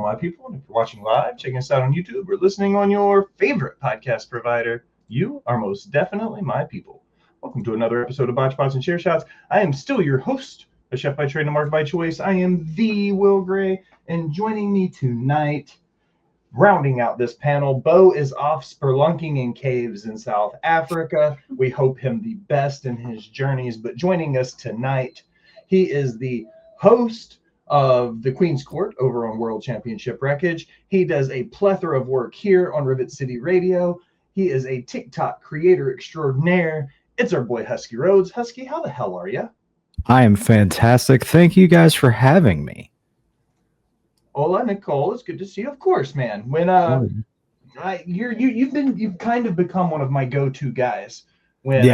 my people. And if you're watching live, checking us out on YouTube, or listening on your favorite podcast provider, you are most definitely my people. Welcome to another episode of Botch Pots and Chair Shots. I am still your host, a chef by trade and mark by choice. I am the Will Gray, and joining me tonight, rounding out this panel, Bo is off spelunking in caves in South Africa. We hope him the best in his journeys. But joining us tonight, he is the host of the Queen's Court over on World Championship Wreckage. He does a plethora of work here on Rivet City Radio. He is a TikTok creator extraordinaire. It's our boy Husky Rhodes. Husky, how the hell are you? I am fantastic. Thank you guys for having me. Hola, Nicole. It's good to see you. Of course, man. When you've kind of become one of my go-to guys. When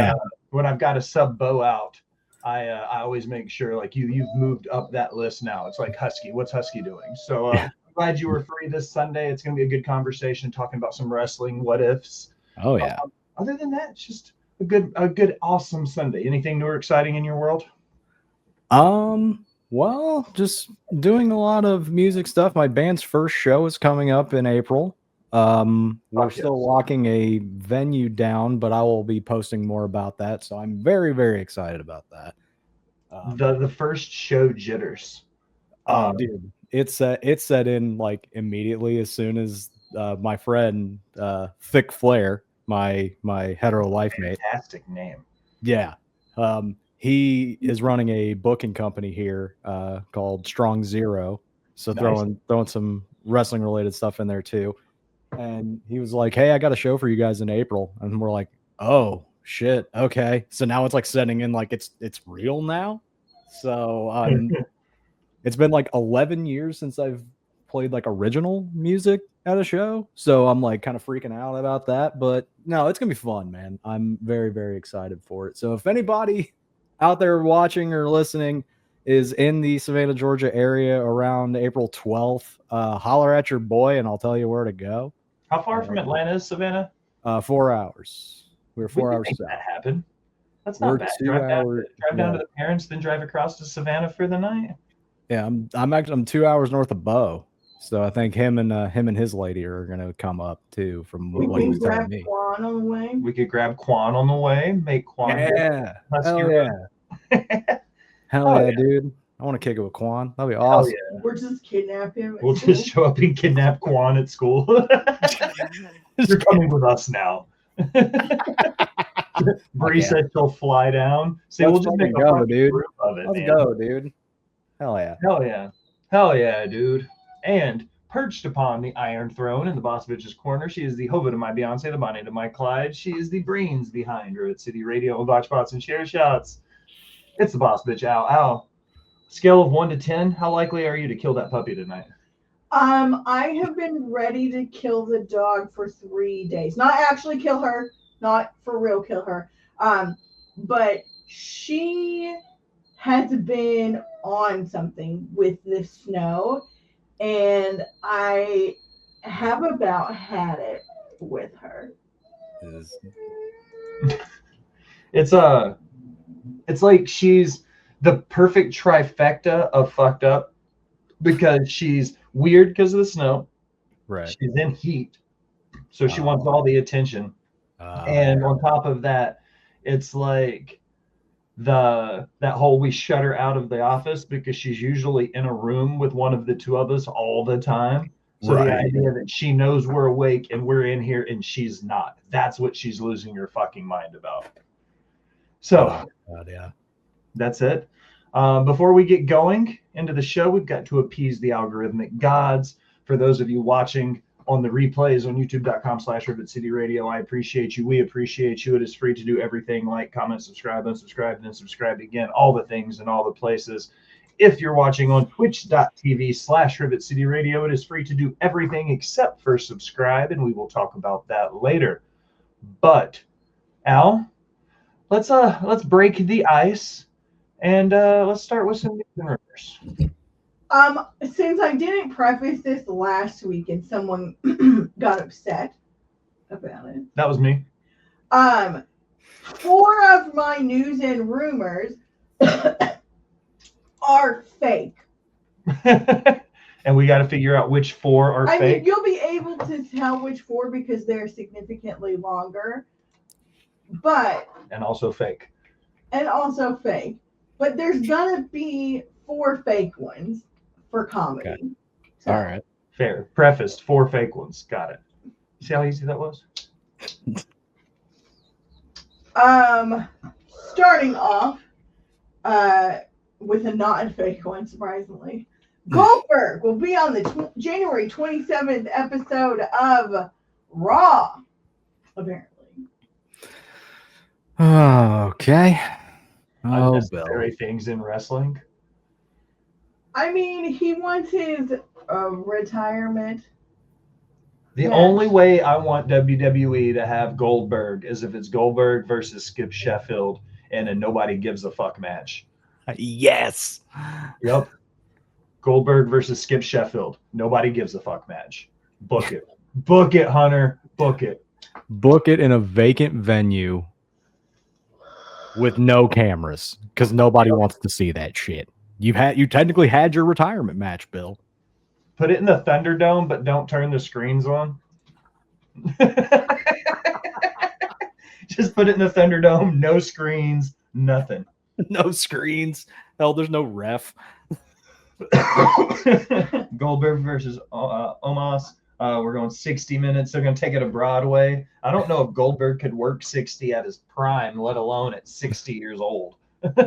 I've got a sub Bo out, I always make sure like you've moved up that list now. It's like Husky. What's Husky doing? So I'm glad you were free this Sunday. It's going to be a good conversation talking about some wrestling what ifs. Oh yeah. Other than that, it's just a good awesome Sunday. Anything new or exciting in your world? Well, just doing a lot of music stuff. My band's first show is coming up in April. We're still locking a venue down, but I will be posting more about that. So I'm very, very excited about that. The first show jitters. Dude, it's set in like immediately as soon as my friend Thick Flair, my hetero life mate. Fantastic name. Yeah. He is running a booking company here called Strong Zero. So nice. throwing some wrestling related stuff in there too. And he was like, "Hey, I got a show for you guys in April." And we're like, "Oh shit, okay." So now it's like setting in like it's real now. So it's been like 11 years since I've played like original music at a show. So I'm like kind of freaking out about that. But no, it's gonna be fun, man. I'm very, very excited for it. So if anybody out there watching or listening is in the Savannah, Georgia area around April 12th, holler at your boy and I'll tell you where to go. How far from Atlanta is Savannah? 4 hours. We're 4 hours south. That happen. That's not bad. Drive down to the parents, then drive across to Savannah for the night. Yeah, I'm 2 hours north of Bo. So I think him and his lady are gonna come up too. From what he was telling me. Quan on the way. We could grab Quan on the way. Make Quan. Yeah. Hell yeah. Hell yeah, dude. I want to kick it with Quan. That'd be awesome. Yeah. We'll just kidnap him. We'll just show up and kidnap Quan at school. You're coming with us now. Bree said she'll fly down. So we'll just make a go, dude. Group of it. Let's go, dude. Hell yeah. Hell yeah. Hell yeah, dude. And perched upon the Iron Throne in the Boss Bitch's corner, she is the Hova to my Beyonce, the Bonnie to my Clyde. She is the brains behind Rivet City Radio and Botch Pots and Chair Shots. It's the Boss Bitch, Al. Al, scale of 1 to 10, how likely are you to kill that puppy tonight? I have been ready to kill the dog for 3 days. Not actually kill her, not for real kill her. But she has been on something with the snow, and I have about had it with her. It's like she's the perfect trifecta of fucked up because she's weird because of the snow. Right. She's in heat. So she wants all the attention. And on top of that, it's like that whole we shut her out of the office because she's usually in a room with one of the two of us all the time. So the idea that she knows we're awake and we're in here and she's not. That's what she's losing her fucking mind about. So yeah. That's it. Before we get going into the show, we've got to appease the algorithmic gods. For those of you watching on the replays on youtube.com/Rivet City Radio, I appreciate you. We appreciate you. It is free to do everything like comment, subscribe, unsubscribe, and then subscribe again. All the things and all the places. If you're watching on twitch.tv/Rivet City Radio, it is free to do everything except for subscribe, and we will talk about that later. But, Al, let's break the ice, and let's start with some news and rumors. Since I didn't preface this last week and someone got upset about it. That was me. 4 of my news and rumors are fake. And we got to figure out which 4 are I fake. mean, you'll be able to tell which 4 because they're significantly longer, And also fake. But there's gonna be 4 fake ones for comedy. Okay. So, All right. Fair. Prefaced, 4 fake ones. Got it. See how easy that was? Starting off with a non-fake one, surprisingly. Goldberg will be on the January 27th episode of Raw, apparently. Okay. Oh, Bill. Unnecessary things in wrestling. I mean, he wants his retirement. The only way I want WWE to have Goldberg is if it's Goldberg versus Skip Sheffield in a nobody gives a fuck match. Yes. Yep. Goldberg versus Skip Sheffield. Nobody gives a fuck match. Book it. Book it, Hunter. Book it. Book it in a vacant venue with no cameras because nobody wants to see that shit. You technically had your retirement match, Bill. Put it in the Thunderdome, but don't turn the screens on. Just put it in the Thunderdome. No screens. Nothing. No screens. Hell, there's no ref. Goldberg versus Omos. We're going 60 minutes. They're going to take it to Broadway. I don't know if Goldberg could work 60 at his prime, let alone at 60 years old.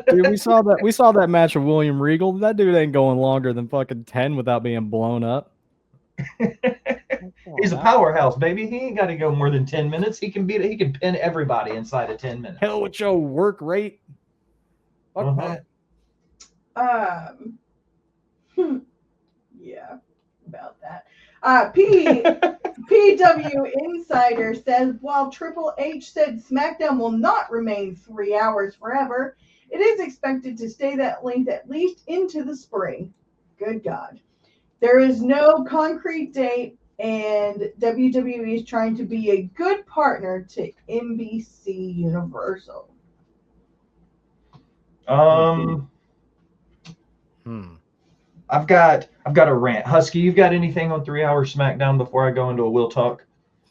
Dude, we saw that match of William Regal. That dude ain't going longer than fucking 10 without being blown up. He's a powerhouse, baby. He ain't got to go more than 10 minutes. He can pin everybody inside of 10 minutes. Hell with your work rate. Fuck that. Yeah, about that. PW Insider says while Triple H said SmackDown will not remain 3 hours forever, it is expected to stay that length at least into the spring. Good God. There is no concrete date, and WWE is trying to be a good partner to NBC Universal. I've got a rant. Husky, you've got anything on 3 Hour SmackDown before I go into a Will Talk?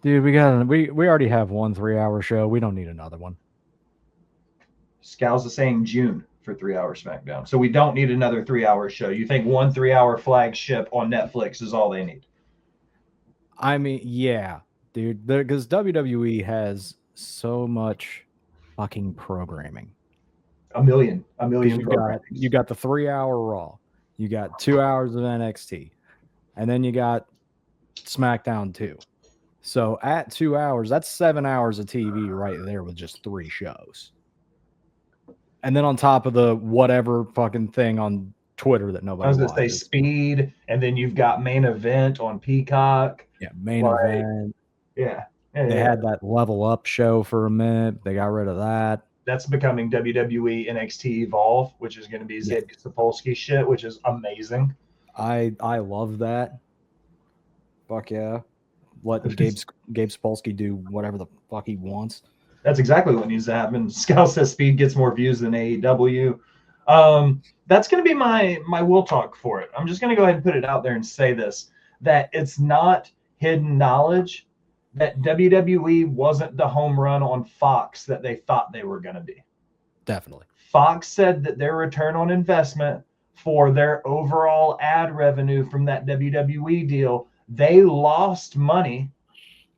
Dude, we already have one 3-hour show. We don't need another one. Scals is saying June for 3 Hour SmackDown. So we don't need another 3-hour show. You think one 3-hour flagship on Netflix is all they need? I mean, yeah, dude, because WWE has so much fucking programming. A million you got the 3-hour Raw. You got 2 hours of NXT. And then you got SmackDown 2. So at 2 hours, that's 7 hours of TV right there with just 3 shows. And then on top of the whatever fucking thing on Twitter that nobody watches. I was going to say Speed, and then you've got Main Event on Peacock. Yeah, Main Event. Yeah. They had that Level Up show for a minute. They got rid of that. That's becoming WWE NXT Evolve, which is going to be Zeb Sapolsky shit, which is amazing. I love that. Fuck yeah. Let Gabe Sapolsky do whatever the fuck he wants. That's exactly what needs to happen. Scout says Speed gets more views than AEW. That's going to be my Will Talk for it. I'm just going to go ahead and put it out there and say this, that it's not hidden knowledge that WWE wasn't the home run on Fox that they thought they were going to be. Definitely. Fox said that their return on investment for their overall ad revenue from that WWE deal, they lost money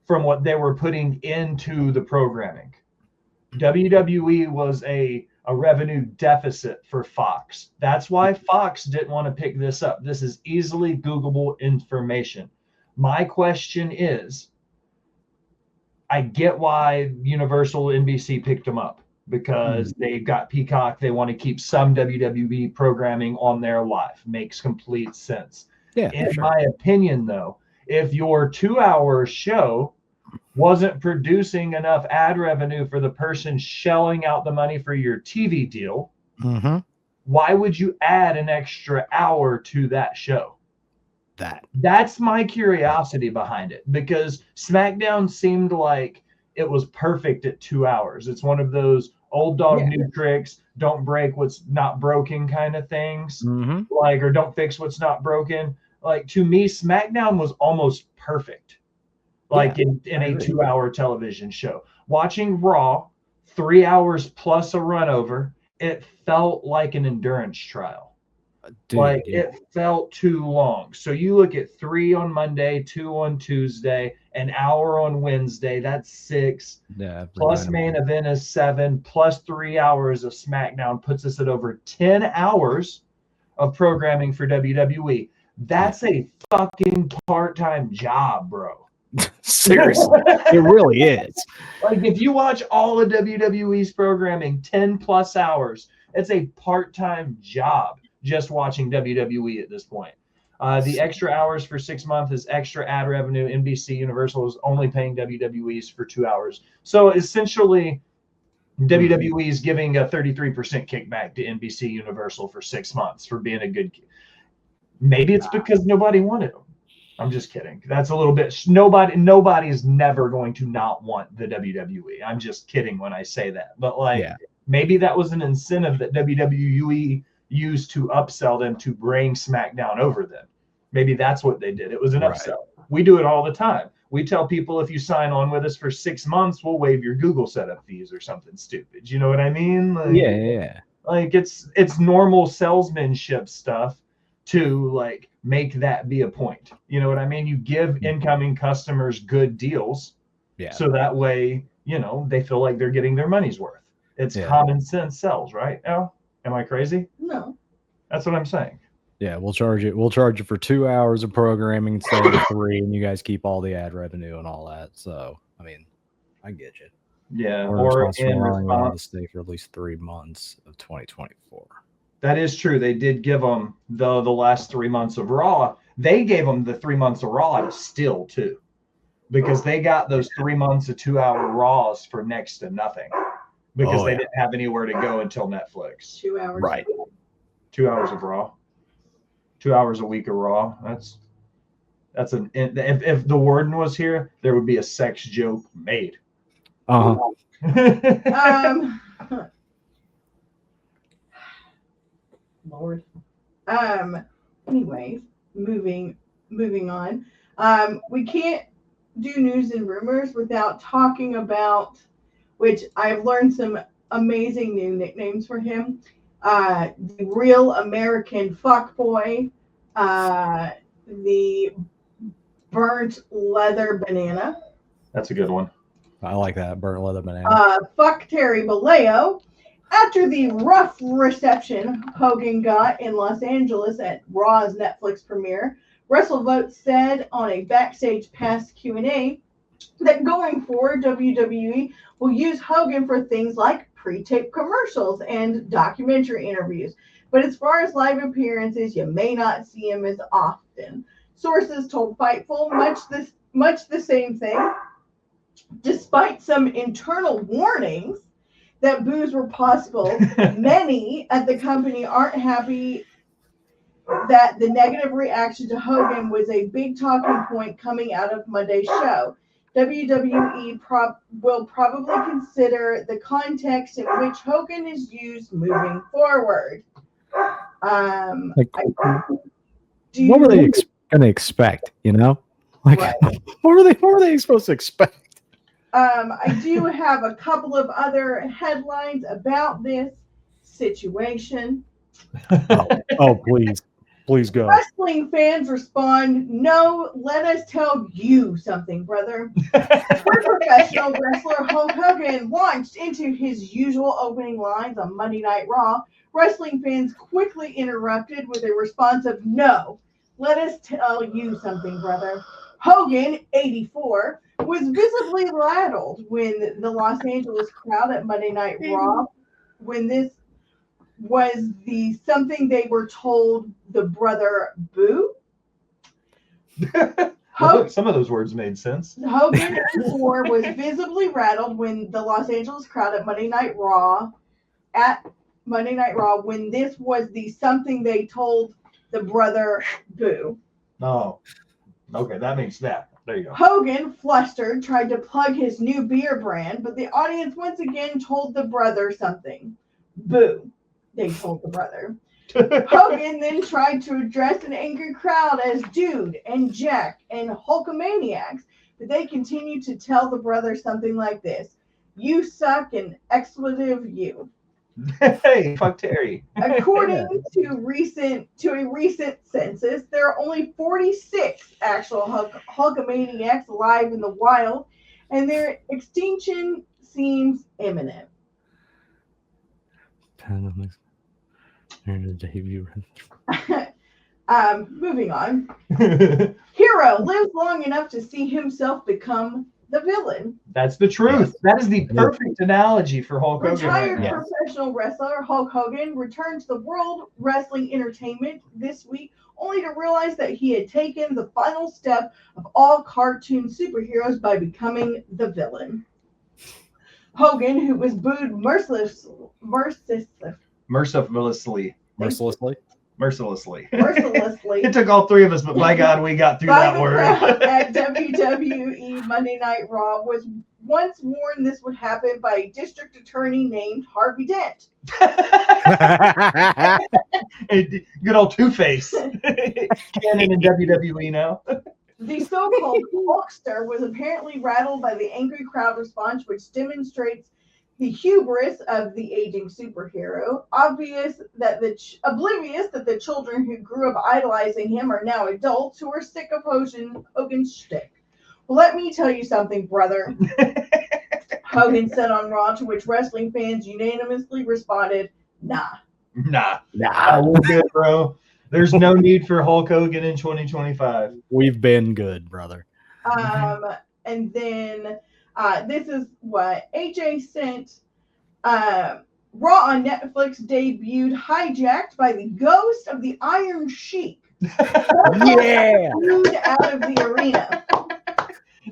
from what they were putting into the programming. WWE was a revenue deficit for Fox. That's why Fox didn't want to pick this up. This is easily Googleable information. My question is, I get why Universal NBC picked them up because they've got Peacock. They want to keep some WWE programming on their live. Makes complete sense. Yeah. In my opinion, though, if your 2-hour show wasn't producing enough ad revenue for the person shelling out the money for your TV deal, why would you add an extra hour to that show? That's my curiosity behind it, because SmackDown seemed like it was perfect at 2 hours. It's one of those old dog new tricks, don't break what's not broken kind of things, like, or don't fix what's not broken. like to me, SmackDown was almost perfect. Like in a 2-hour television show. Watching Raw, 3 hours plus a run over, it felt like an endurance trial. Dude, it felt too long. So you look at 3 on Monday, 2 on Tuesday, an hour on Wednesday, that's 6. Yeah. Plus main event is 7, plus 3 hours of SmackDown puts us at over 10 hours of programming for WWE. That's a fucking part-time job, bro. Seriously, it really is. Like if you watch all of WWE's programming, 10 plus hours, it's a part-time job just watching WWE at this point. The extra hours for 6 months is extra ad revenue. NBC Universal is only paying WWE's for 2 hours. So essentially, WWE is giving a 33% kickback to NBC Universal for 6 months for being a good. Maybe it's because nobody wanted them. I'm just kidding. That's a little bit. Nobody is never going to not want the WWE. I'm just kidding when I say that. But maybe that was an incentive that WWE used to upsell them to bring SmackDown over them. Maybe that's what they did. It was an upsell. We do it all the time. We tell people if you sign on with us for 6 months, we'll waive your Google setup fees or something stupid. You know what I mean? Like, yeah. Like it's normal salesmanship stuff to like make that be a point. You know what I mean? You give incoming customers good deals. Yeah. So that way, they feel like they're getting their money's worth. It's common sense sells, right? Al? Am I crazy? No. That's what I'm saying. Yeah, we'll charge you for 2 hours of programming instead of 3, and you guys keep all the ad revenue and all that. So, I mean, I get you. Yeah. Or in response to stay for at least 3 months of 2024. That is true. They did give them the last 3 months of Raw. They gave them the 3 months of Raw to steal too, because they got those 3 months of 2-hour Raws for next to nothing. Because they didn't have anywhere to go until Netflix. 2 hours. Right. 2 hours of Raw. 2 hours a week of Raw. That's an. If the warden was here, there would be a sex joke made. Lord. Anyways, moving on. We can't do news and rumors without talking about, which I've learned some amazing new nicknames for him. The real American fuckboy, the burnt leather banana. That's a good one. I like that, burnt leather banana. Fuck Terry Bolleo. After the rough reception Hogan got in Los Angeles at Raw's Netflix premiere, WrestleVote said on a Backstage Pass Q&A that going forward, WWE will use Hogan for things like pre-tape commercials and documentary interviews. But as far as live appearances, you may not see him as often. Sources told Fightful much the same thing. Despite some internal warnings that boos were possible, many at the company aren't happy that the negative reaction to Hogan was a big talking point coming out of Monday's show. WWE will probably consider the context in which Hogan is used moving forward. What were they going to expect? What were they supposed to expect? I do have a couple of other headlines about this situation. Oh, please go. Wrestling fans respond, "No, let us tell you something, brother." Professional wrestler Hulk Hogan launched into his usual opening lines on Monday Night Raw. Wrestling fans quickly interrupted with a response of, "No, let us tell you something, brother." Hogan, 84, was visibly rattled when the Los Angeles crowd at Monday Night Raw, when this was the something they were told the brother boo. Some of those words made sense. Hogan, 84, was visibly rattled when the Los Angeles crowd at Monday Night Raw, when this was the something they told the brother boo. Oh. Okay, that makes that. There you go. Hogan, flustered, tried to plug his new beer brand, but the audience once again told the brother something. Boo, they told the brother. Hogan then tried to address an angry crowd as Dude and Jack and Hulkamaniacs, but they continued to tell the brothers something like this: "You suck," and expletive you. Hey, fuck Terry. According to a recent census, there are only 46 actual Hulkamaniacs alive in the wild, and their extinction seems imminent. Moving on. Hero lives long enough to see himself become the villain. That's the truth. That is the perfect analogy for Hulk Hogan. Retired professional wrestler Hulk Hogan returned to the World Wrestling Entertainment this week, only to realize that he had taken the final step of all cartoon superheroes by becoming the villain. Hogan, who was booed mercilessly. It took all three of us, but by God, we got through that word. At WWE Monday Night Raw was once warned this would happen by a district attorney named Harvey Dent. Good old Two-Face. Canon in WWE now. The so-called Hulkster was apparently rattled by the angry crowd response, which demonstrates the hubris of the aging superhero, oblivious that the children who grew up idolizing him are now adults who are sick of Hogan's shtick. Well, let me tell you something, brother. Hogan said on Raw, to which wrestling fans unanimously responded, Nah. We're good, bro. There's no need for Hulk Hogan in 2025. We've been good, brother. And then this is what AJ sent. Raw on Netflix debuted Hijacked by the Ghost of the Iron Sheik. Yeah. Out of the arena.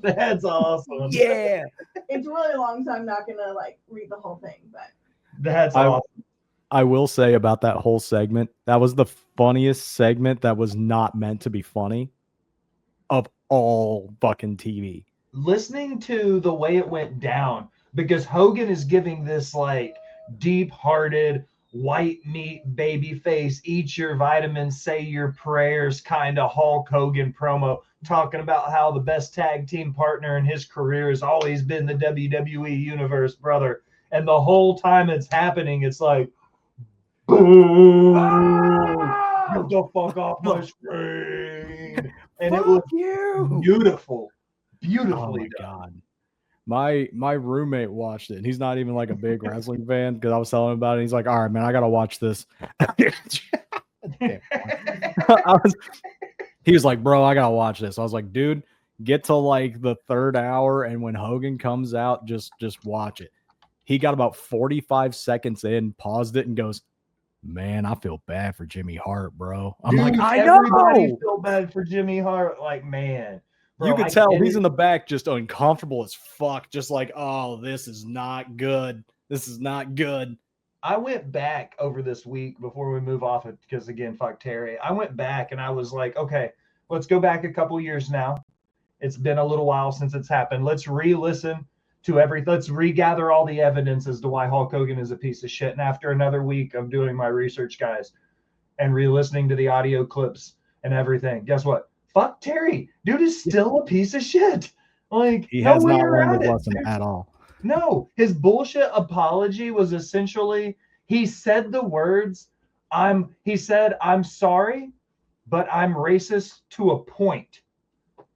That's awesome. Yeah. It's really long, so I'm not going to read the whole thing, but that's awesome. I will say about that whole segment, that was the funniest segment that was not meant to be funny of all fucking TV. Listening to the way it went down, because Hogan is giving this deep-hearted, white meat baby face, eat your vitamins, say your prayers kind of Hulk Hogan promo, talking about how the best tag team partner in his career has always been the WWE Universe, brother. And the whole time it's happening, it's like, boom, get the fuck off my screen. And it was beautiful. Beautifully done. God. My roommate watched it, and he's not even a big wrestling fan, because I was telling him about it. And he's like, all right, man, I gotta watch this. He was like, bro, I gotta watch this. I was like, dude, get to the third hour, and when Hogan comes out, just watch it. He got about 45 seconds in, paused it, and goes, man, I feel bad for Jimmy Hart, bro. I'm dude, I know. Everybody feel bad for Jimmy Hart. Man. Bro, you could tell he's in the back just uncomfortable as fuck. Just oh, this is not good. This is not good. I went back over this week before we move off it, because, again, fuck Terry. I went back and I was like, okay, let's go back a couple years now. It's been a little while since it's happened. Let's re-listen to let's regather all the evidence as to why Hulk Hogan is a piece of shit. And after another week of doing my research, guys, and re-listening to the audio clips and everything, guess what? Fuck Terry. Dude is still a piece of shit. He has not learned the lesson at all. No, his bullshit apology was essentially, he said the words, I'm sorry, but I'm racist to a point.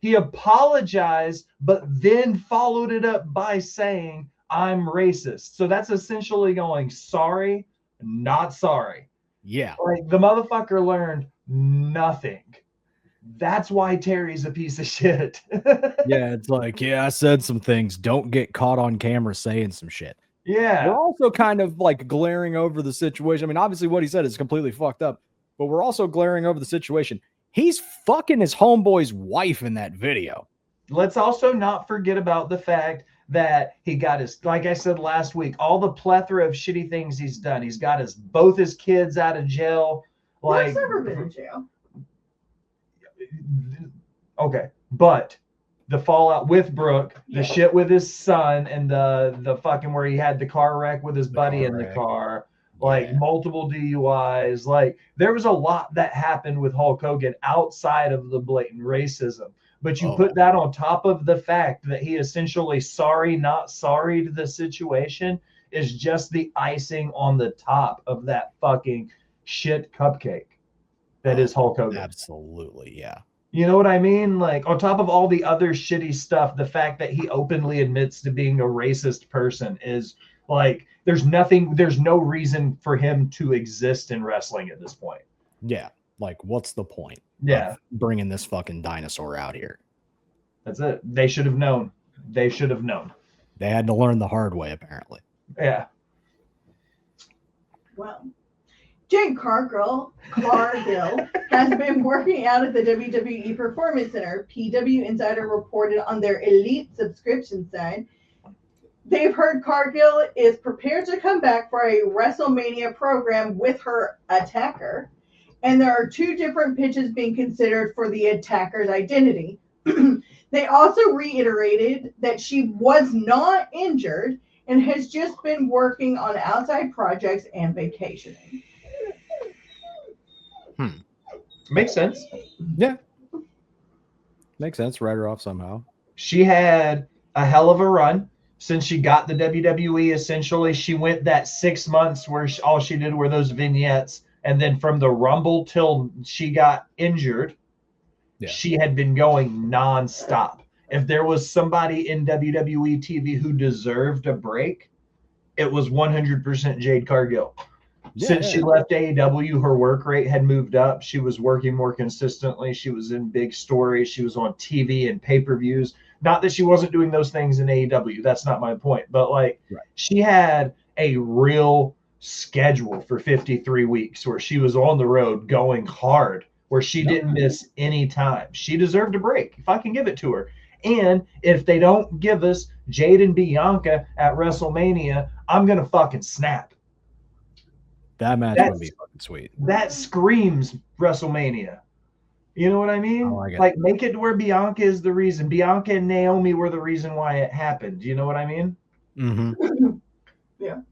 He apologized, but then followed it up by saying, I'm racist. So that's essentially going, sorry, not sorry. Yeah. The motherfucker learned nothing. That's why Terry's a piece of shit. Yeah, it's I said some things. Don't get caught on camera saying some shit. Yeah. We're also kind of glaring over the situation. I mean, obviously what he said is completely fucked up, but we're also glaring over the situation. He's fucking his homeboy's wife in that video. Let's also not forget about the fact that he got his, like I said last week, all the plethora of shitty things he's done. He's got both his kids out of jail. Brooke's never been in jail. Okay, but the fallout with Brooke, the shit with his son, and the fucking where he had the car wreck with his buddy in the car. like multiple DUIs. Like there was a lot that happened with Hulk Hogan outside of the blatant racism. But you put that on top of the fact that he essentially sorry, not sorry to the situation is just the icing on the top of that fucking shit cupcake that is Hulk Hogan. Absolutely, yeah. You know what I mean? Like on top of all the other shitty stuff, the fact that he openly admits to being a racist person is like there's no reason for him to exist in wrestling at this point. Yeah. Like what's the point? Yeah. Of bringing this fucking dinosaur out here. That's it. They should have known. They should have known. They had to learn the hard way, apparently. Yeah. Well, Jade Cargill has been working out at the WWE Performance Center. PW Insider reported on their Elite subscription side. They've heard Cargill is prepared to come back for a WrestleMania program with her attacker. And there are 2 different pitches being considered for the attacker's identity. They also reiterated that she was not injured and has just been working on outside projects and vacationing. Makes sense. Yeah. Makes sense. Write her off somehow. She had a hell of a run since she got the WWE. Essentially, she went that 6 months where all she did were those vignettes. And then from the Rumble till she got injured, she had been going nonstop. If there was somebody in WWE TV who deserved a break, it was 100% Jade Cargill. Since she left AEW, her work rate had moved up. She was working more consistently. She was in big stories. She was on TV and pay-per-views. Not that she wasn't doing those things in AEW. That's not my point. But, like, she had a real schedule for 53 weeks where she was on the road going hard, where she didn't miss any time. She deserved a break, if I can give it to her. And if they don't give us Jade and Bianca at WrestleMania, I'm going to fucking snap. That match would be fucking sweet. That screams WrestleMania. You know what I mean? Like, make it where Bianca is the reason. Bianca and Naomi were the reason why it happened. You know what I mean? Mm-hmm. Yeah.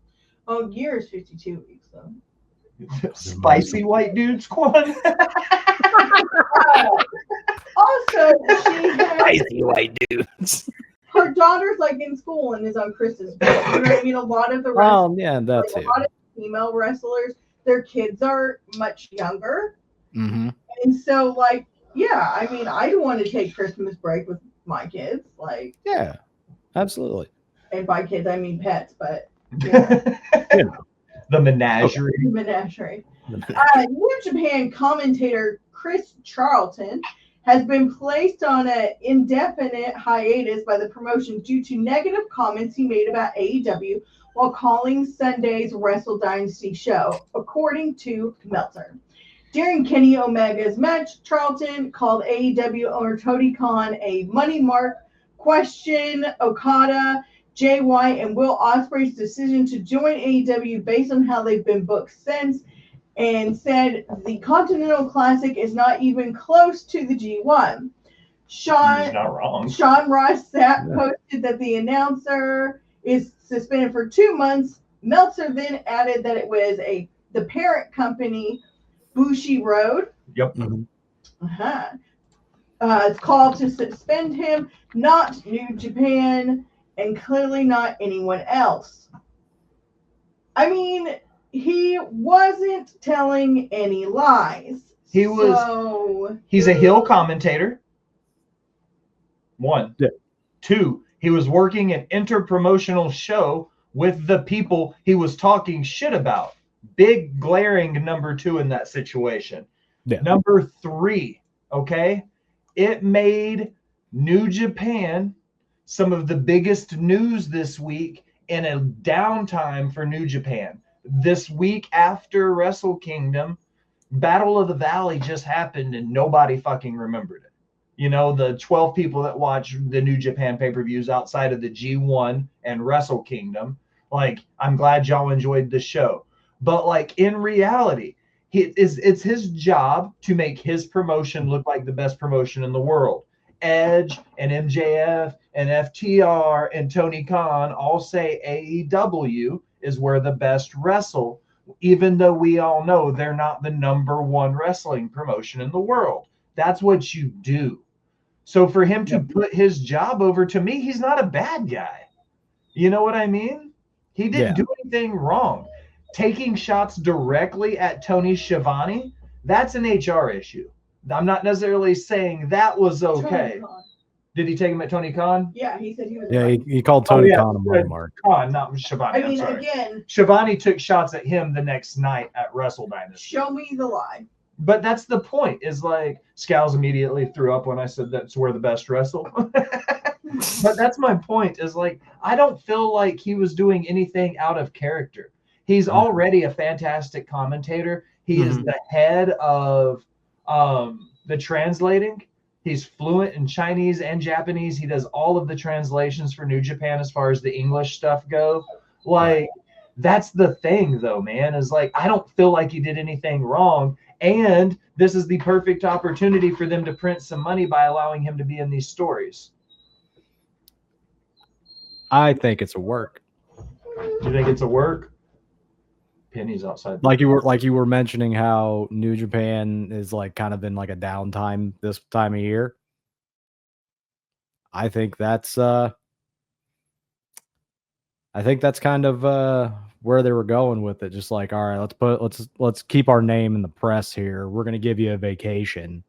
Oh, year is 52 weeks, though. Spicy white dude squad. Also, she has Spicy white dudes. Her daughter's like in school and is on Chris's break. You know what I mean? A lot of the wrestlers, that too. A lot of female wrestlers, their kids are much younger. Mm-hmm. And so, like, yeah, I mean, I want to take Christmas break with my kids. Like, yeah, absolutely. And by kids, I mean pets, but the menagerie. The menagerie. New Japan commentator Chris Charlton has been placed on an indefinite hiatus by the promotion due to negative comments he made about AEW while calling Sunday's Wrestle Dynasty show, according to Meltzer. During Kenny Omega's match, Charlton called AEW owner Tony Khan a money mark, questioned Okada, Jay White, and Will Ospreay's decision to join AEW based on how they've been booked since, and said the Continental Classic is not even close to the G1. He's not wrong. Sean Ross posted that the announcer is suspended for 2 months. Meltzer then added that it was the parent company, Bushi Road. Yep. It's called to suspend him, not New Japan, and clearly not anyone else. I mean, he wasn't telling any lies. He's a heel commentator. 1. 2, he was working an interpromotional show with the people he was talking shit about. Big glaring number 2 in that situation. Number 3, okay? It made New Japan some of the biggest news this week in a downtime for New Japan. This week after Wrestle Kingdom, Battle of the Valley just happened and nobody fucking remembered it. You know, the 12 people that watch the New Japan pay-per-views outside of the G1 and Wrestle Kingdom, like, I'm glad y'all enjoyed the show. But, like, in reality, it's his job to make his promotion look like the best promotion in the world. Edge and MJF and FTR and Tony Khan all say AEW is where the best wrestle. even though we all know they're not the number one wrestling promotion in the world. That's what you do. So for him to put his job over, to me, he's not a bad guy. You know what I mean? He didn't do anything wrong. Taking shots directly at Tony Schiavone, that's an HR issue. I'm not necessarily saying that was okay. Did he take him at Tony Khan? Yeah, he said he was. Yeah, he called Tony Khan a money mark. Khan, not Schiavone. I mean, again, Schiavone took shots at him the next night at Wrestle Dynasty. Show me the lie. But that's the point, is like, Scals immediately threw up when I said that's where the best wrestle. But that's my point, is like, I don't feel like he was doing anything out of character. He's already a fantastic commentator. He is the head of the translating. He's fluent in Chinese and Japanese. He does all of the translations for New Japan as far as the English stuff go. Like, that's the thing, though, man, is like, I don't feel like he did anything wrong. And this is the perfect opportunity for them to print some money by allowing him to be in these stories. I think it's a work. You think it's a work? Penny's outside. Like you were mentioning how New Japan is like kind of in like a downtime this time of year. I think that's kind of where they were going with it. Just like, all right, let's keep our name in the press here. We're gonna give you a vacation,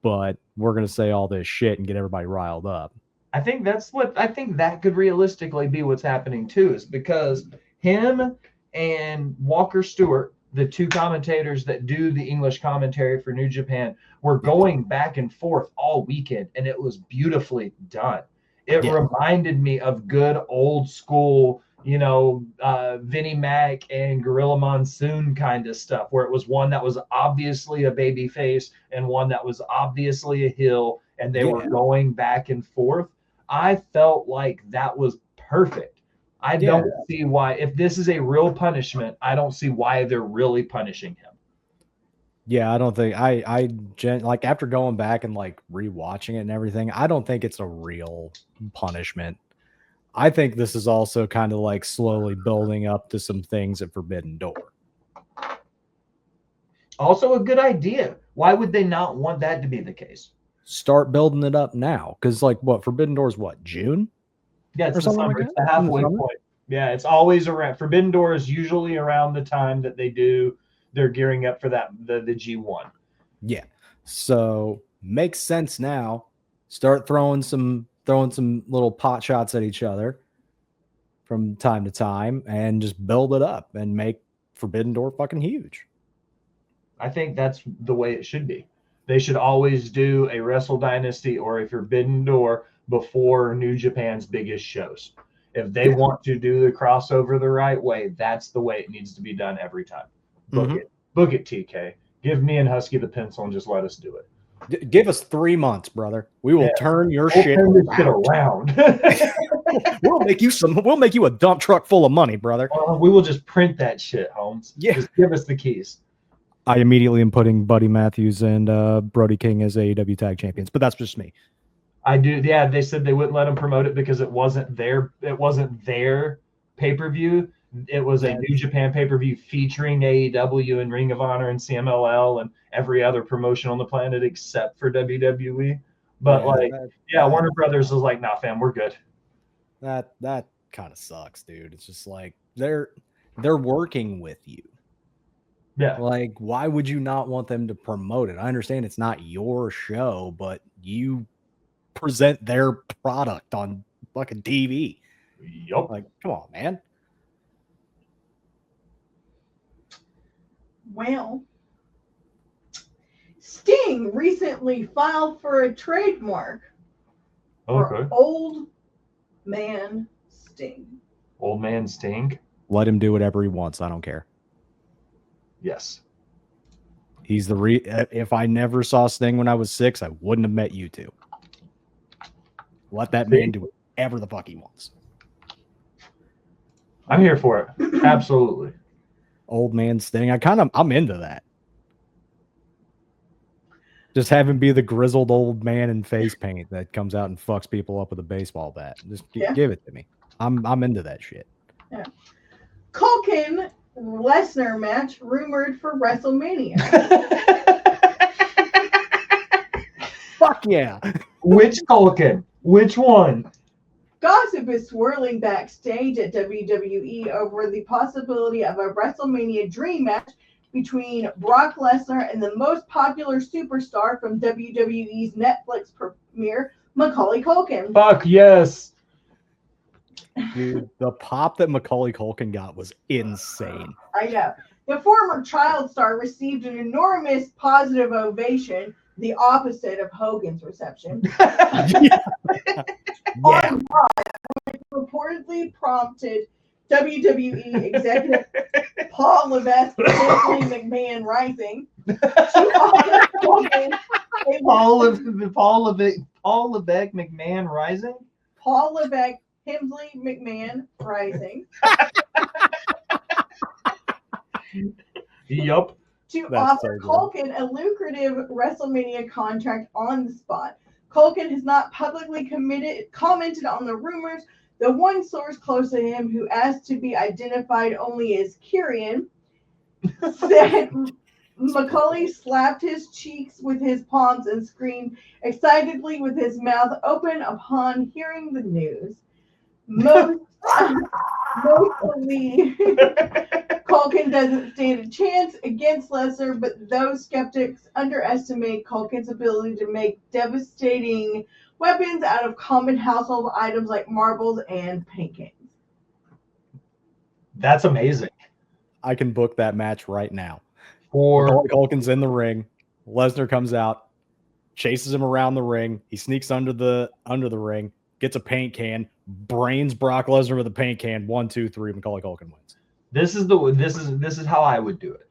but we're gonna say all this shit and get everybody riled up. I think that could realistically be what's happening too, is because him and Walker Stewart, the two commentators that do the English commentary for New Japan, were going back and forth all weekend, and it was beautifully done. It reminded me of good old school, Vinnie Mac and Gorilla Monsoon kind of stuff, where it was one that was obviously a baby face and one that was obviously a heel, and they were going back and forth. I felt like that was perfect. I don't see why, if this is a real punishment, I don't see why they're really punishing him. Yeah, I don't think like after going back and like rewatching it and everything, I don't think it's a real punishment. I think this is also kind of like slowly building up to some things at Forbidden Door. Also a good idea. Why would they not want that to be the case? Start building it up now. Because like Forbidden Door is June? Yeah, it's the summer. It's the halfway point. Yeah, it's always around. Forbidden Door is usually around the time that they're gearing up for the G1. Yeah. So makes sense now. Start throwing some little pot shots at each other from time to time and just build it up and make Forbidden Door fucking huge. I think that's the way it should be. They should always do a Wrestle Dynasty or a Forbidden Door before New Japan's biggest shows. If they want to do the crossover the right way, that's the way it needs to be done every time. Book it, TK. Give me and Husky the pencil and just let us do it. Give us 3 months, brother. We will turn your shit around. We'll make you a dump truck full of money, brother. We will just print that shit, Holmes. Yeah. Just give us the keys. I immediately am putting Buddy Matthews and Brody King as AEW tag champions, but that's just me. I do. Yeah, they said they wouldn't let them promote it because it wasn't their pay-per-view. It was a New Japan pay-per-view featuring AEW and Ring of Honor and CMLL and every other promotion on the planet except for WWE. But Warner Brothers was like, nah, fam, we're good. That kind of sucks, dude. It's just like they're working with you. Yeah. Like, why would you not want them to promote it? I understand it's not your show, but you present their product on fucking TV. Yup. Like, come on, man. Well, Sting recently filed for a trademark for Old Man Sting. Old Man Sting? Let him do whatever he wants. I don't care. Yes. He's if I never saw Sting when I was 6, I wouldn't have met you two. Let that man do whatever the fuck he wants. I'm here for it. Absolutely. Old Man Sting. I'm into that. Just have him be the grizzled old man in face paint that comes out and fucks people up with a baseball bat. Just give it to me. I'm into that shit. Yeah. Culkin Lesnar match rumored for WrestleMania. Fuck yeah. Which Culkin? Which one? Gossip is swirling backstage at WWE over the possibility of a WrestleMania dream match between Brock Lesnar and the most popular superstar from WWE's Netflix premiere, Macaulay Culkin. Fuck yes. Dude, the pop that Macaulay Culkin got was insane. I know. The former child star received an enormous positive ovation, the opposite of Hogan's reception. Yeah. On reportedly prompted WWE executive Paul Levesque McMahon Rising to offer Culkin Paul Levesque McMahon Rising? Paul Levesque Hemsley McMahon Rising Yup. to That's offer so Culkin a lucrative WrestleMania contract on the spot. Culkin has not publicly commented on the rumors. The one source close to him, who asked to be identified only as Kyrian, said Macaulay slapped his cheeks with his palms and screamed excitedly with his mouth open upon hearing the news. Most believe Culkin doesn't stand a chance against Lesnar, but those skeptics underestimate Culkin's ability to make devastating weapons out of common household items like marbles and paint cans. That's amazing. I can book that match right now. For Culkin's in the ring. Lesnar comes out, chases him around the ring. He sneaks under the ring, gets a paint can, brains Brock Lesnar with a paint can. 1, 2, 3. Macaulay Culkin wins. this is how I would do it.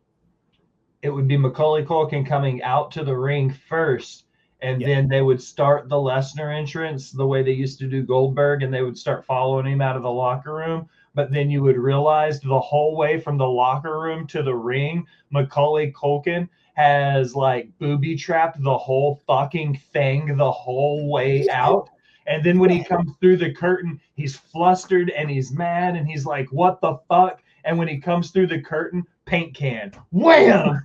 It would be Macaulay Culkin coming out to the ring first, and then they would start the Lesnar entrance the way they used to do Goldberg, and they would start following him out of the locker room. But then you would realize the whole way from the locker room to the ring, Macaulay Culkin has like booby trapped the whole fucking thing the whole way out. And then when he comes through the curtain, he's flustered and he's mad and he's like, what the fuck? And when he comes through the curtain, paint can, wham!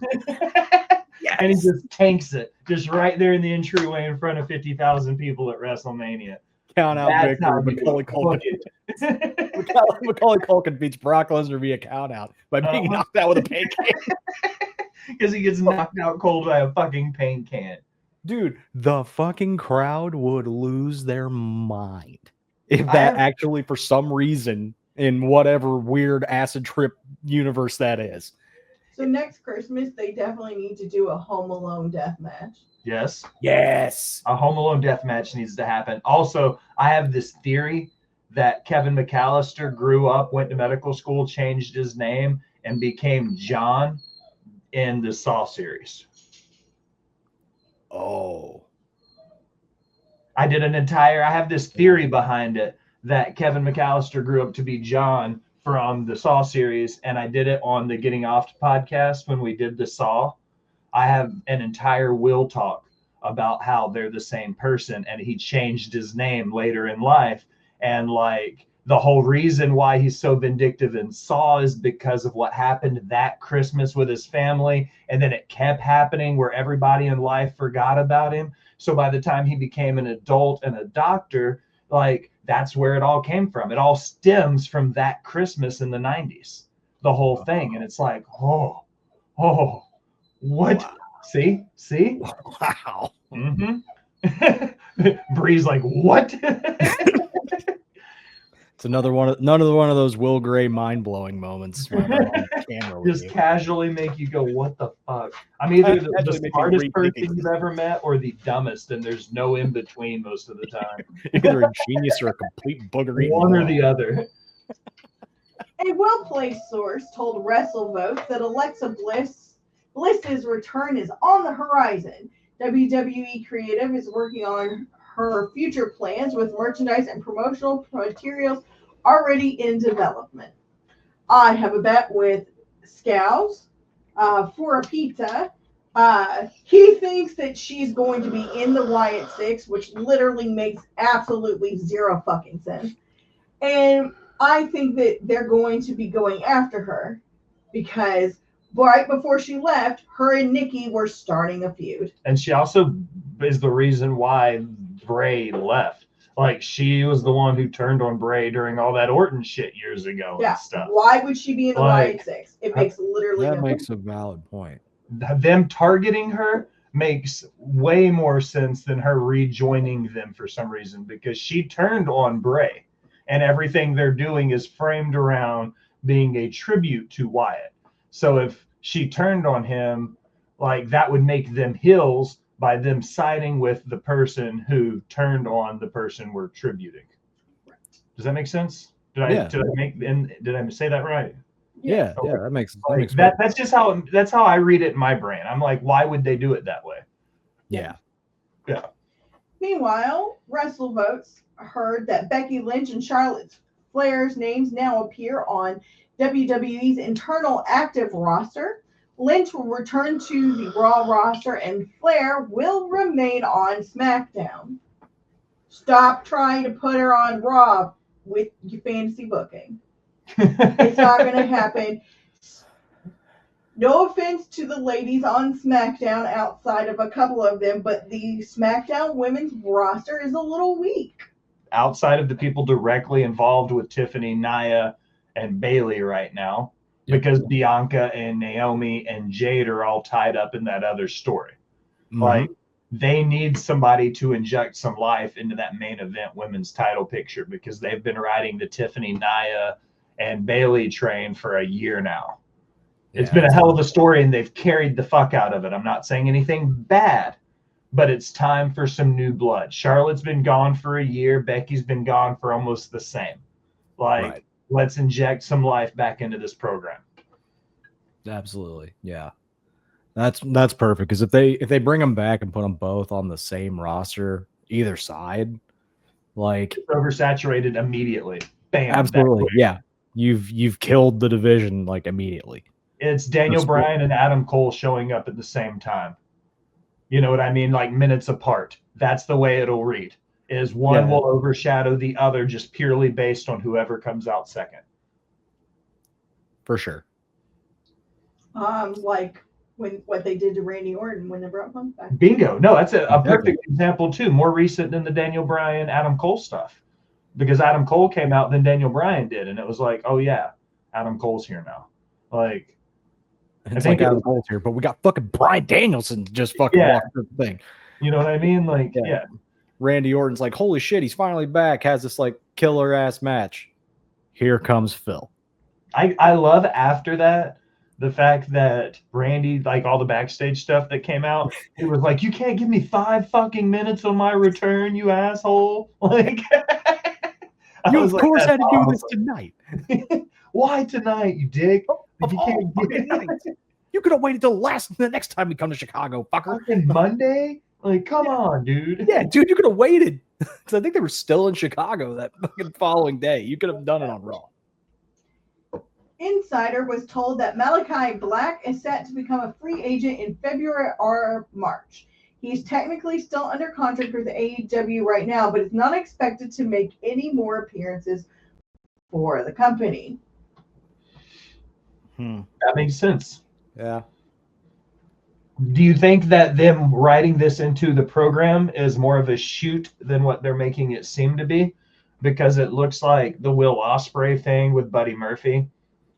Yes. And he just tanks it, just right there in the entryway in front of 50,000 people at WrestleMania. Count out victory. Macaulay Culkin. Macaulay Culkin beats Brock Lesnar via count out by being knocked out with a paint can. Because he gets knocked out cold by a fucking paint can. Dude, the fucking crowd would lose their mind if that actually, for some reason, in whatever weird acid trip universe that is. So next Christmas, they definitely need to do a Home Alone death match. Yes. Yes. A Home Alone death match needs to happen. Also, I have this theory that Kevin McAllister grew up, went to medical school, changed his name, and became John in the Saw series. Oh. I have this theory behind it that Kevin McAllister grew up to be John from the Saw series, and I did it on the Getting Off podcast when we did the Saw. I have an entire Will talk about how they're the same person, and he changed his name later in life. And like the whole reason why he's so vindictive in Saw is because of what happened that Christmas with his family. And then it kept happening where everybody in life forgot about him. So by the time he became an adult and a doctor, like that's where it all came from. It all stems from that Christmas in the 90s, the whole thing. And it's like, oh, what? Wow. See? Wow. Mm-hmm. Bree's like, what? It's another one of those Will Gray mind-blowing moments. Just casually make you go, what the fuck? I'm either the smartest person you've ever met or the dumbest, and there's no in between most of the time. Either a genius or a complete booger. One or the other. A well-placed source told WrestleVote that Alexa Bliss's return is on the horizon. WWE Creative is working on her future plans with merchandise and promotional materials already in development. I have a bet with Scouse for a pizza. He thinks that she's going to be in the Wyatt Six, which literally makes absolutely zero fucking sense. And I think that they're going to be going after her because right before she left, her and Nikki were starting a feud. And she also is the reason why Bray left. Like, she was the one who turned on Bray during all that Orton shit years ago and stuff. Why would she be in the Riot Six? It makes literally that makes a valid point. Them targeting her makes way more sense than her rejoining them for some reason, because she turned on Bray, and everything they're doing is framed around being a tribute to Wyatt. So if she turned on him, like, that would make them heels by them siding with the person who turned on the person we're tributing. Does that make sense? Did I say that right? Yeah, okay. Yeah, that makes that's just how I read it in my brain. I'm like, why would they do it that way? Yeah. Meanwhile, WrestleVotes heard that Becky Lynch and Charlotte Flair's names now appear on WWE's internal active roster. Lynch will return to the Raw roster, and Flair will remain on SmackDown. Stop trying to put her on Raw with your fantasy booking. It's not going to happen. No offense to the ladies on SmackDown outside of a couple of them, but the SmackDown women's roster is a little weak. Outside of the people directly involved with Tiffany, Nia, and Bayley right now, because Bianca and Naomi and Jade are all tied up in that other story. Mm-hmm. Like, they need somebody to inject some life into that main event women's title picture, because they've been riding the Tiffany, Nia, and Bayley train for a year now. It's been a hell of a story, and they've carried the fuck out of it. I'm not saying anything bad, but it's time for some new blood. Charlotte's been gone for a year. Becky's been gone for almost the same. Like, let's inject some life back into this program. Absolutely. Yeah. That's perfect, because if they bring them back and put them both on the same roster, either side, like, it's oversaturated immediately. Bam. Absolutely. Yeah. You've killed the division, like, immediately. It's Daniel Bryan and Adam Cole showing up at the same time. You know what I mean? Like, minutes apart. That's the way it'll read. Is one will overshadow the other just purely based on whoever comes out second. For sure. Like what they did to Randy Orton when they brought him back. Bingo. No, that's a perfect example too. More recent than the Daniel Bryan, Adam Cole stuff. Because Adam Cole came out, then Daniel Bryan did, and it was like, oh yeah, Adam Cole's here now. Like, I think Adam Cole's here, but we got fucking Bryan Danielson just fucking walked through the thing. You know what I mean? Like, Randy Orton's like, holy shit, he's finally back. Has this like killer ass match. Here comes Phil. I love after that the fact that Randy, like all the backstage stuff that came out, it was like, you can't give me 5 fucking minutes on my return, you asshole. Like, you of course had to do this tonight. Why tonight, you dick? You could have waited till the next time we come to Chicago, fucker. Fucking Monday? Like, come on, dude. Yeah, dude, you could have waited. Because I think they were still in Chicago that fucking following day. You could have done it on Raw. Insider was told that Malachi Black is set to become a free agent in February or March. He's technically still under contract with AEW right now, but is not expected to make any more appearances for the company. That makes sense. Yeah. Do you think that them writing this into the program is more of a shoot than what they're making it seem to be? Because it looks like the Will Ospreay thing with Buddy Murphy,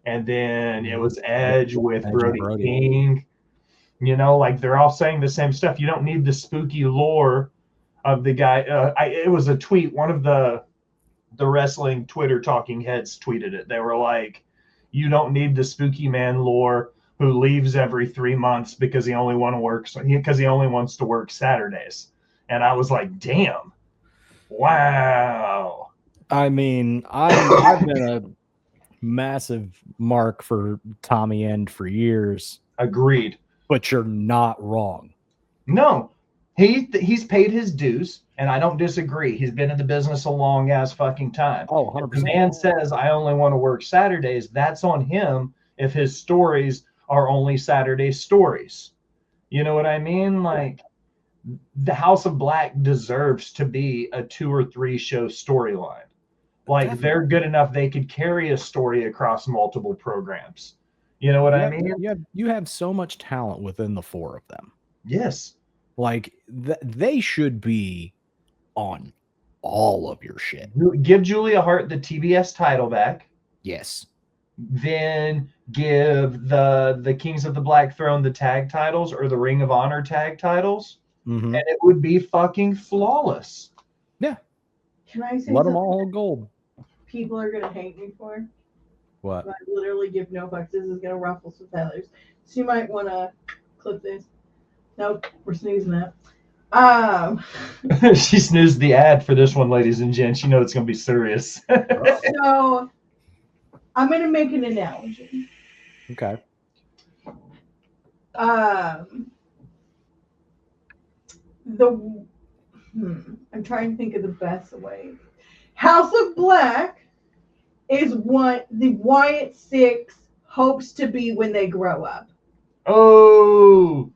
and then it was Edge with Brody King. You know, like, they're all saying the same stuff. You don't need the spooky lore of the guy. It was a tweet. One of the wrestling Twitter talking heads tweeted it. They were like, you don't need the spooky man lore who leaves every 3 months because he only wants to work Saturdays. And I was like, damn. Wow. I mean, I've been a massive mark for Tommy End for years. Agreed. But you're not wrong. No. He's paid his dues, and I don't disagree. He's been in the business a long ass fucking time. Oh, 100%. If the man says, I only want to work Saturdays, that's on him if his stories are only Saturday stories. You know what I mean? Like, the House of Black deserves to be a 2 or 3 show storyline. Like, they're good enough they could carry a story across multiple programs. You know what I mean? You have so much talent within the four of them. Yes. Like they should be on all of your shit. Give Julia Hart the TBS title back. Yes. Then give the Kings of the Black Throne the tag titles or the Ring of Honor tag titles, and it would be fucking flawless. Yeah. Can I say let them something all hold gold? People are gonna hate me for. What? I literally give no fucks. This is gonna ruffle some feathers. So you might want to clip this. Nope, we're snoozing that. She snoozed the ad for this one, ladies and gents. You know it's gonna be serious. So I'm gonna make an analogy. Okay. I'm trying to think of the best way. House of Black is what the Wyatt Six hopes to be when they grow up. Oh.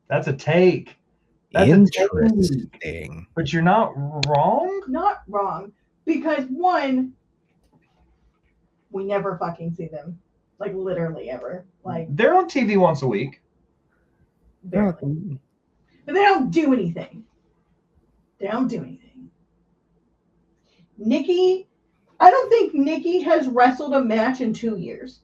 That's a take. That's interesting. A take. But you're not wrong? Not wrong. Because one, we never fucking see them. Like literally ever. Like they're on TV once a week. Barely. But they don't do anything. Nikki, I don't think Nikki has wrestled a match in 2 years.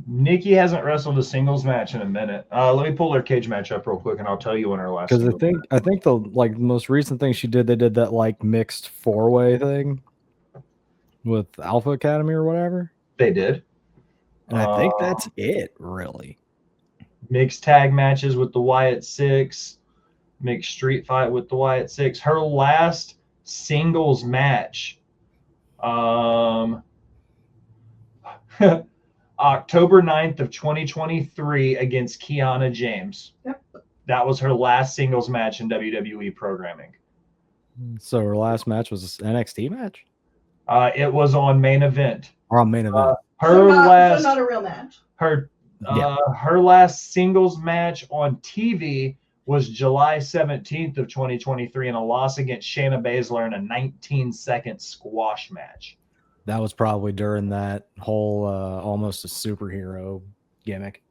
Nikki hasn't wrestled a singles match in a minute. Let me pull her cage match up real quick, and I'll tell you when her last. Because I think the most recent thing she did, they did that like mixed 4-way thing with Alpha Academy or whatever. They did. And I think that's it, really. Mixed tag matches with the Wyatt Six, mixed street fight with the Wyatt Six. Her last singles match, October 9th of 2023 against Kiana James. Yep. That was her last singles match in WWE programming. So her last match was an NXT match? It was on Main Event. Or on Main Event. So not a real match. Her last singles match on TV was July 17th of 2023 in a loss against Shayna Baszler in a 19-second squash match. That was probably during that whole almost a superhero gimmick.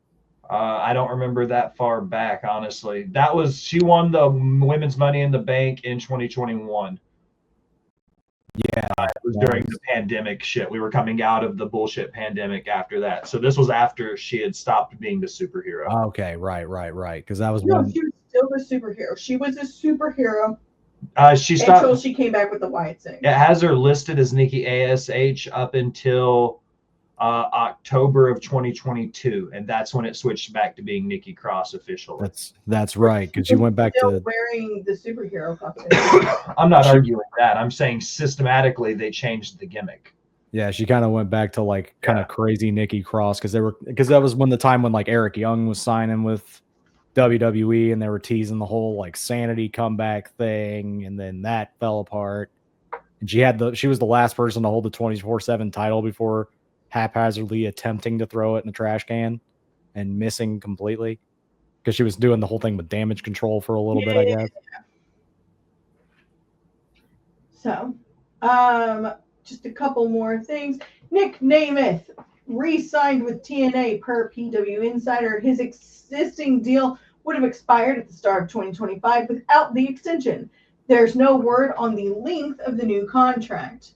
I don't remember that far back, honestly. She won the Women's Money in the Bank in 2021. Yeah. It was during the pandemic shit. We were coming out of the bullshit pandemic after that. So this was after she had stopped being the superhero. Okay, right. Because that was she was still the superhero. She was a superhero. She stopped until she came back with the Wyatt Six. It has her listed as Nikki ASH up until October of 2022, and that's when it switched back to being Nikki Cross officially. That's right, because you went back to wearing the superhero costume. I'm not arguing that. I'm saying systematically they changed the gimmick. Yeah, she kind of went back to like kind of crazy Nikki Cross because that was when the time when like Eric Young was signing with WWE and they were teasing the whole like sanity comeback thing, and then that fell apart. And she was the last person to hold the 24/7 title before haphazardly attempting to throw it in the trash can and missing completely because she was doing the whole thing with damage control for a little bit, I guess. So, just a couple more things. Nick Namath re-signed with TNA per PW Insider. His existing deal would have expired at the start of 2025 without the extension. There's no word on the length of the new contract.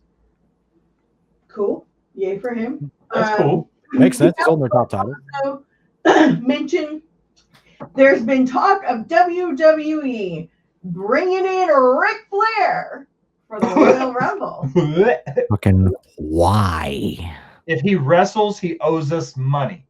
Cool. Yay for him. That's cool. Makes sense. It's on their top title. Also mention there's been talk of WWE bringing in Ric Flair for the Royal Rumble. Fucking why? If he wrestles, he owes us money.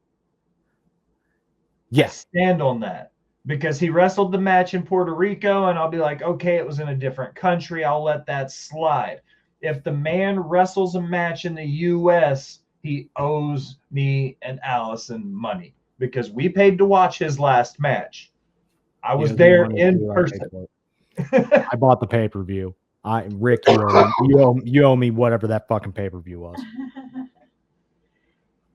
Yes. Stand on that. Because he wrestled the match in Puerto Rico, and I'll be like, okay, it was in a different country. I'll let that slide. If the man wrestles a match in the U.S., he owes me and Allison money because we paid to watch his last match. I was there in person. I bought the pay-per-view. Rick, you owe me whatever that fucking pay-per-view was.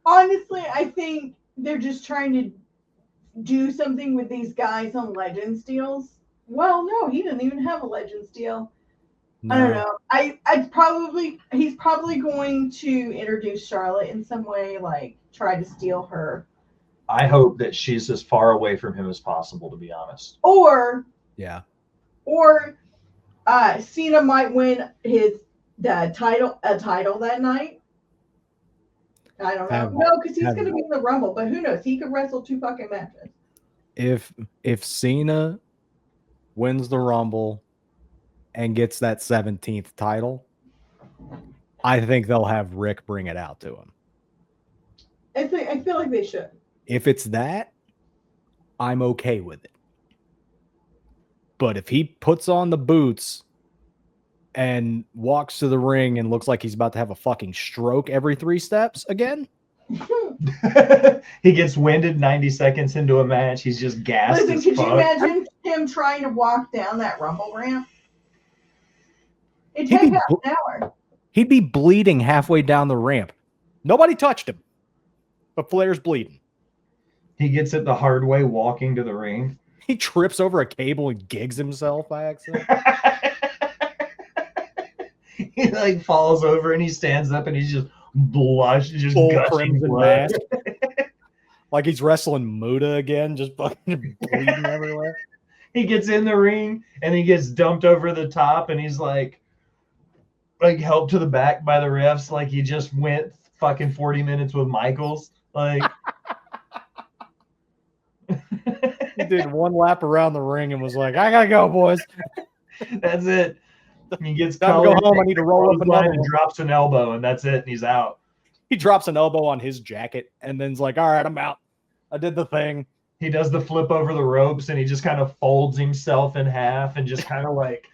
Honestly, I think they're just trying to do something with these guys on Legends deals. Well, no, he didn't even have a Legends deal. I don't know. He's probably going to introduce Charlotte in some way, like try to steal her. I hope that she's as far away from him as possible, to be honest. Or Cena might win a title that night. I don't know. No, because he's going to be in the Rumble, but who knows? He could wrestle 2 fucking matches. If Cena wins the Rumble and gets that 17th title, I think they'll have Rick bring it out to him. I feel like they should. If it's that, I'm okay with it. But if he puts on the boots and walks to the ring and looks like he's about to have a fucking stroke every 3 steps again. He gets winded 90 seconds into a match. He's just gassed. Listen, could you imagine him trying to walk down that Rumble ramp? It'd take half an hour. He'd be bleeding halfway down the ramp. Nobody touched him. But Flair's bleeding. He gets it the hard way walking to the ring. He trips over a cable and gigs himself by accident. He like falls over and he stands up and he's just just full gushing crimson blood. mask. Like he's wrestling Muda again, just fucking bleeding everywhere. He gets in the ring and he gets dumped over the top and he's like helped to the back by the refs, like he just went fucking 40 minutes with Michaels. Like he did 1 lap around the ring and was like, I gotta go, boys. That's it. He gets time to go home. I need to roll up another and drops an elbow, and that's it. And he's out. He drops an elbow on his jacket, and then's like, "All right, I'm out. I did the thing." He does the flip over the ropes, and he just kind of folds himself in half, and just kind of like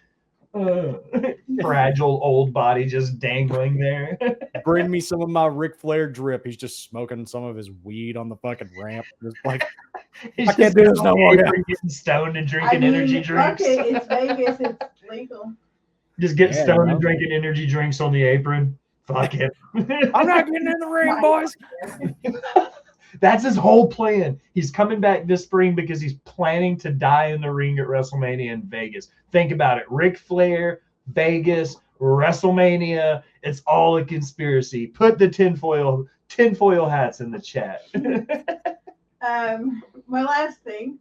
fragile old body just dangling there. Bring me some of my Ric Flair drip. He's just smoking some of his weed on the fucking ramp. Just like, I can't do this no more. Getting stoned and drinking energy drinks. Okay, it's Vegas. It's legal. Just get stoned and drinking energy drinks on the apron. Fuck it. I'm not getting in the ring, boys. That's his whole plan. He's coming back this spring because he's planning to die in the ring at WrestleMania in Vegas. Think about it. Ric Flair, Vegas, WrestleMania. It's all a conspiracy. Put the tinfoil hats in the chat. My last thing.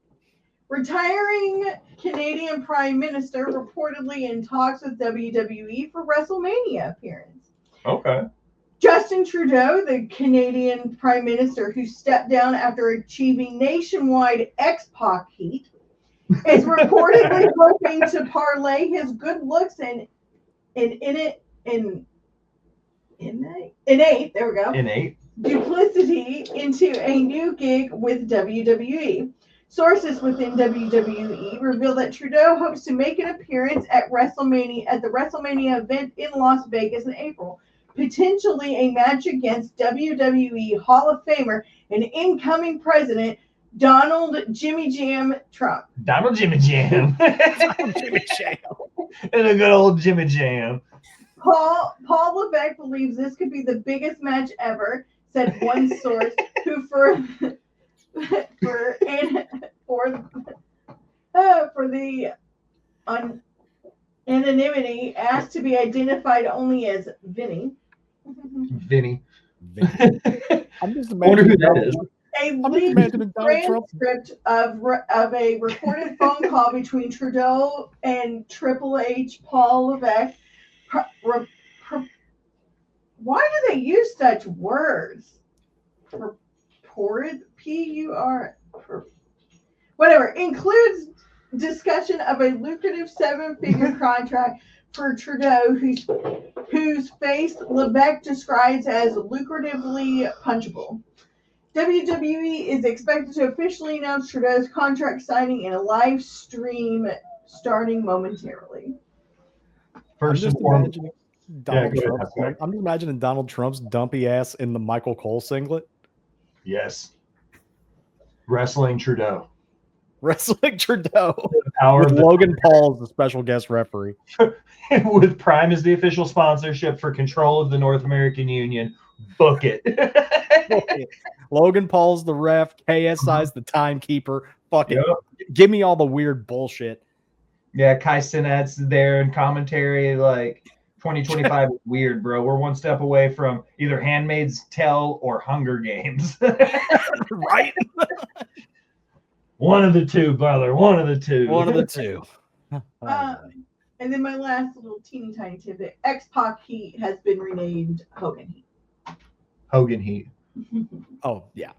Retiring Canadian Prime Minister reportedly in talks with WWE for WrestleMania appearance. Okay. Justin Trudeau, the Canadian Prime Minister who stepped down after achieving nationwide X-Pac heat, is reportedly hoping to parlay his good looks and innate duplicity into a new gig with WWE. Sources within WWE reveal that Trudeau hopes to make an appearance at the WrestleMania event in Las Vegas in April, potentially a match against WWE Hall of Famer and incoming president Donald Jimmy Jam Trump. Donald Jimmy Jam. Jimmy Jam. And a good old Jimmy Jam. Paul Levesque believes this could be the biggest match ever, said one source, who for the anonymity asked to be identified only as Vinny. Vinny. I'm just wonder who that is. A leaked transcript of a recorded phone call between Trudeau and Triple H, Paul Levesque. Why do they use such words? Purported, P-U-R, whatever, includes discussion of a lucrative 7-figure contract for Trudeau, whose face Levesque describes as lucratively punchable. WWE is expected to officially announce Trudeau's contract signing in a live stream starting momentarily. I'm just imagining Donald Trump's dumpy ass in the Michael Cole singlet. Yes. Wrestling Trudeau. The power with Logan Paul as the special guest referee. With Prime as the official sponsorship for control of the North American Union. Book it. Logan Paul's the ref. KSI's the timekeeper. Fuck it. Give me all the weird bullshit. Yeah, Kai Cenat's there in commentary. Like 2025 is weird, bro. We're one step away from either Handmaid's Tale or Hunger Games. Right? One of the two, brother. One of the two. One of the two. And then my last little teeny tiny tidbit: X-Pac Heat has been renamed Hogan Heat. Hogan Heat. Oh yeah.